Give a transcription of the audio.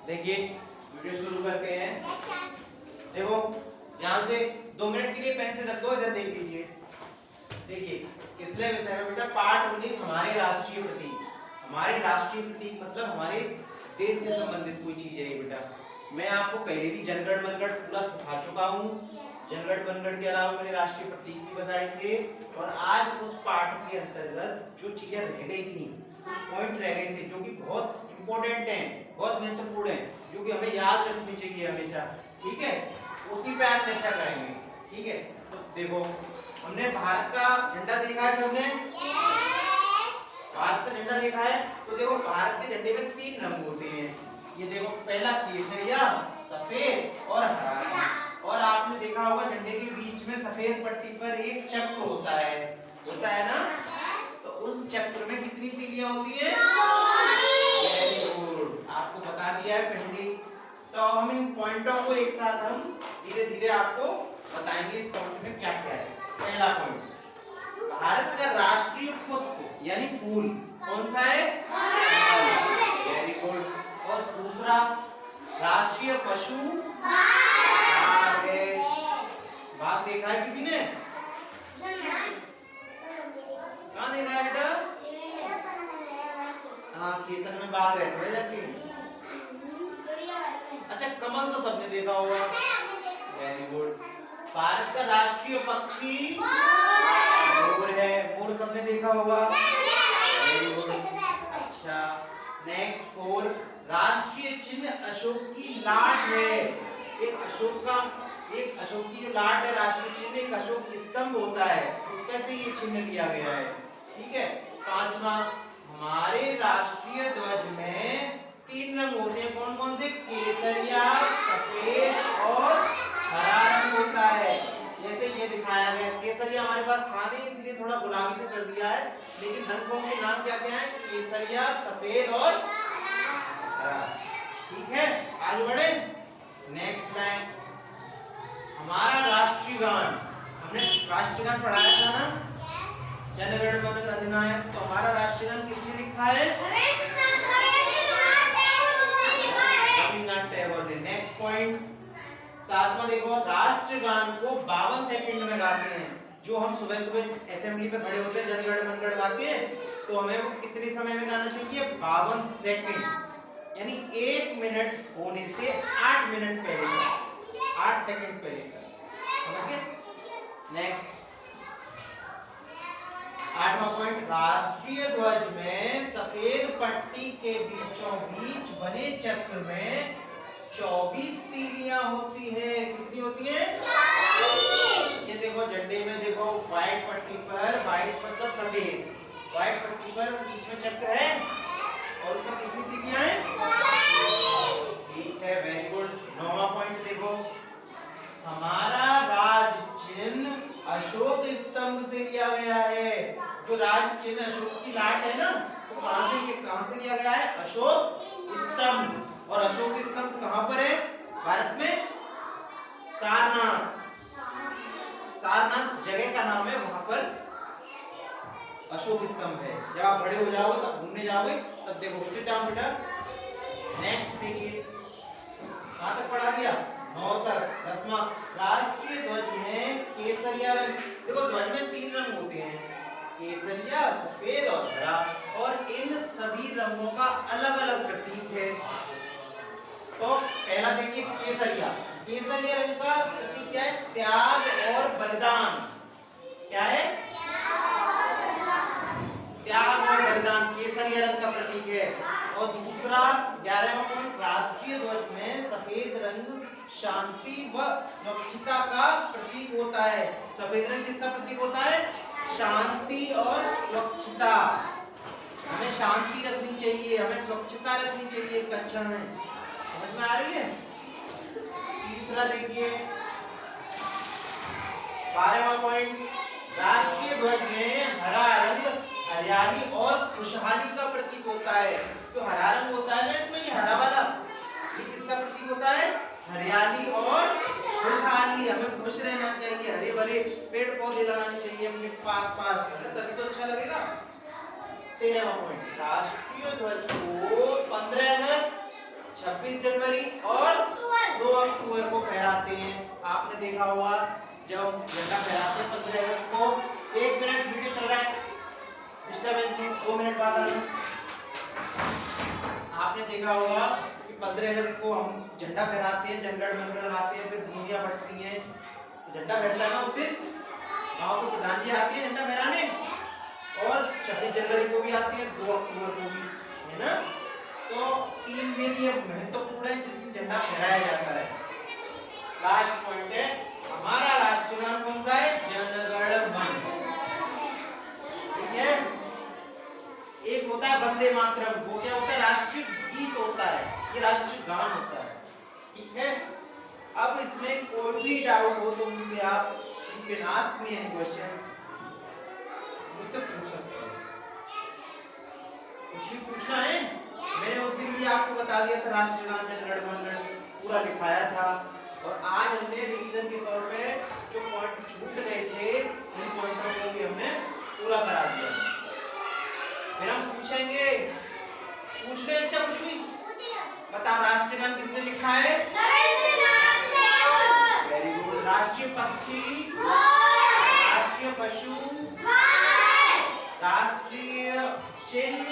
देखिए वीडियो शुरू करते हैं। देखो ध्यान से 2 मिनट के लिए पेंसिल रख दो, इधर देख लीजिए। देखिए किसले विषय में बेटा पार्ट 19 हमारे राष्ट्रीय प्रतीक। हमारे राष्ट्रीय प्रतीक मतलब हमारे देश से संबंधित कोई चीज है ये बेटा। मैं आपको पहले भी जनगण मनगढ़ पूरा सिखा चुका हूँ। जनगण मनगढ़ के अलावा मैंने राष्ट्रीय प्रतीक भी बताए थे और आज उस पाठ के अंतर्गत जो चीजें रह गई थी, पॉइंट रह गए थे जो कि बहुत इंपॉर्टेंट हैं, बहुत महत्वपूर्ण है, जो कि हमें याद रखनी चाहिए हमेशा। ठीक है, उसी पे आज चर्चा करेंगे। ठीक है, तो देखो हमने भारत का झंडा देखा है सबने? भारत का झंडा देखा है? तो देखो भारत के झंडे में 3 रंग होते हैं। ये देखो पहला केसरिया, सफेद और हरा रंग। और आपने देखा होगा झंडे के बीच में सफेद पट्टी पर एक चक्र होता है ना? तो उस चक्र में कितनी तीलियां होती है? वेरी गुड, आपको बता दिया है पहले। तो अब हम इन पॉइंटों को एक साथ हम धीरे धीरे आपको बताएंगे इस पॉइंट में क्या क्या है। पहला पॉइंट, भारत का राष्ट्रीय पुष्प यानी फूल कौन सा है? Very good. और दूसरा राष्ट्रीय पशु बाघ है। बाघ देखा है किसी ने? कहाँ देखा है बेटा? हाँ, खेतन में बाघ रहते हैं जाके। अच्छा, कमल तो सबने देखा होगा। Very good. भारत का राष्ट्रीय पक्षी मोर है। मोर सबने देखा होगा। Very good. अच्छा, नेक्स्ट 4, राष्ट्रीय चिन्ह अशोक की लाट है। एक अशोक की जो लाट है, राष्ट्रीय चिन्ह एक अशोक स्तंभ होता है, उसपे से ये चिन्ह लिया गया है। ठीक है। 5वां, हमारे राष्ट्रीय ध्वज में 3 रंग होते हैं। कौन कौन से? केसरिया, सफेद और हरा रंग होता है। जैसे ये दिखाया गया, केसरिया हमारे पास था नहीं इसलिए थोड़ा गुलाबी से कर दिया है, लेकिन रंगों के नाम क्या क्या है? केसरिया, सफेद और हरा। ठीक है, आगे बढ़े। नेक्स्ट लाइन, हमारा राष्ट्रीय गान। हमने राष्ट्रीय गान पढ़ाया था ना, जनगण मन अधिनायक। तो हमारा राष्ट्रीय गान किसने लिखा है? रविन्द्रनाथ टैगोर ने। नेक्स्ट पॉइंट 7वां देखो, राष्ट्रगान को 52 सेकंड में गाते हैं। जो हम सुबह सुबह असेंबली पे खड़े होते हैं, जनगण मनगढ़ गाते हैं, तो हमें वो कितने समय में गाना चाहिए? 52 सेकंड, यानी 1 मिनट होने से 8 मिनट पहले, 8 सेकंड पहले। समझ गए? नेक्स्ट 8वां पॉइंट, राष्ट्रीय ध्वज में सफेद पट्टी के बीचों बीच बने चक्र में 24 तीलियां होती है। कितनी होती है? 24। ये देखो झंडे में देखो, व्हाइट पट्टी पर, व्हाइट मतलब सफेद, व्हाइट पट्टी पर बीच में चक्र है और उसमें कितनी तीलियां हैं? 24। ठीक है, वेरी गुड। 9वां पॉइंट देखो, हमारा राज चिन्ह अशोक स्तंभ से लिया गया है। जो राज चिन्ह अशोक की लाट है ना, तो कहां से लिया गया है? अशोक स्तंभ। और अशोक स्तंभ कहां पर है भारत में? सारनाथ। सारनाथ जगह का नाम है, वहां पर अशोक स्तंभ है। जब आप बड़े हो जाओगे तब घूमने जाओगे तब देखो। सिट डाउन बेटा। नेक्स्ट देखिए, कहां तक पढ़ा दिया? 9 तक। 10वां, राष्ट्रीय ध्वज में केसरिया रंग। देखो ध्वज में 3 रंग होते हैं, केसरिया, सफेद और हरा, और इन सभी रंगों का अलग अलग प्रतीक है। तो पहला देखिए केसरिया। केसरिया रंग का प्रतीक क्या है? त्याग और बलिदान। क्या है? त्याग और बलिदान केसरिया रंग का प्रतीक है। और दूसरा 11वां पॉइंट, राष्ट्रीय ध्वज में सफेद रंग शांति व स्वच्छता का प्रतीक होता है। सफेद रंग किसका प्रतीक होता है? शांति और स्वच्छता। हमें शांति रखनी चाहिए, हमें स्वच्छता रखनी चाहिए कक्षा में। समझ में आ रही है? तीसरा देखिए 12वां पॉइंट, राष्ट्रीय ध्वज में हरा रंग हरियाली और खुशहाली का प्रतीक होता है। जो हरा रंग होता है ना इसमें, ये हरा वाला, ये किसका प्रतीक होता है? हरियाली और खुशहाली। हमें खुश रहना चाहिए, हरे भरे पेड़ पौधे लगाने चाहिए अपने पास, तभी तो अच्छा लगेगा। 13वां पॉइंट, राष्ट्रीय ध्वज को 15 अगस्त, 26 जनवरी फहराते हैं। आपने देखा होगा जब हम झंडा फहराते हैं 15 अगस्त को, 1 मिनट वीडियो चल रहा है, डिस्टर्बेंस नहीं, 2 मिनट बाद आना। आपने देखा होगा कि 15 अगस्त को हम झंडा फहराते हैं, जनगण मनगण गाते हैं, फिर बूंदियां फटती हैं, तो झंडा फहरता है ना उस दिन। गाँव के प्रधान जी आती है झंडा फहराने, और 26 जनवरी को भी आती है, 2 अक्टूबर को भी, है ना। तो 3 दिन ये महत्वपूर्ण है जिस दिन झंडा फहराया जाता है। लास्ट पॉइंट है हमारा राष्ट्रगान कौन सा है? जनगण मन। ठीक है। एक होता है वंदे मातरम, वो क्या होता है? राष्ट्रीय गीत होता है, ये राष्ट्रीय गान होता है। ठीक है। अब इसमें कोई भी डाउट हो तो मुझसे आप you can ask me any questions, मुझसे पूछ सकते हो। कुछ भी पूछना है? मैंने उस दिन भी आपको बता दिया था, राष्ट्रीय गान जनगण मनगण पूरा लिखाया था, और आज हमने रिवीजन के तौर पे जो पॉइंट छूट गए थे उन पॉइंटों को भी हमने पूरा करा दिया। फिर हम पूछेंगे, पूछ ले अच्छा कुछ भी बताओ, राष्ट्रीय गान किसने लिखा है? Very good. राष्ट्रीय पक्षी, राष्ट्रीय पशु, राष्ट्रीय चिन्ह,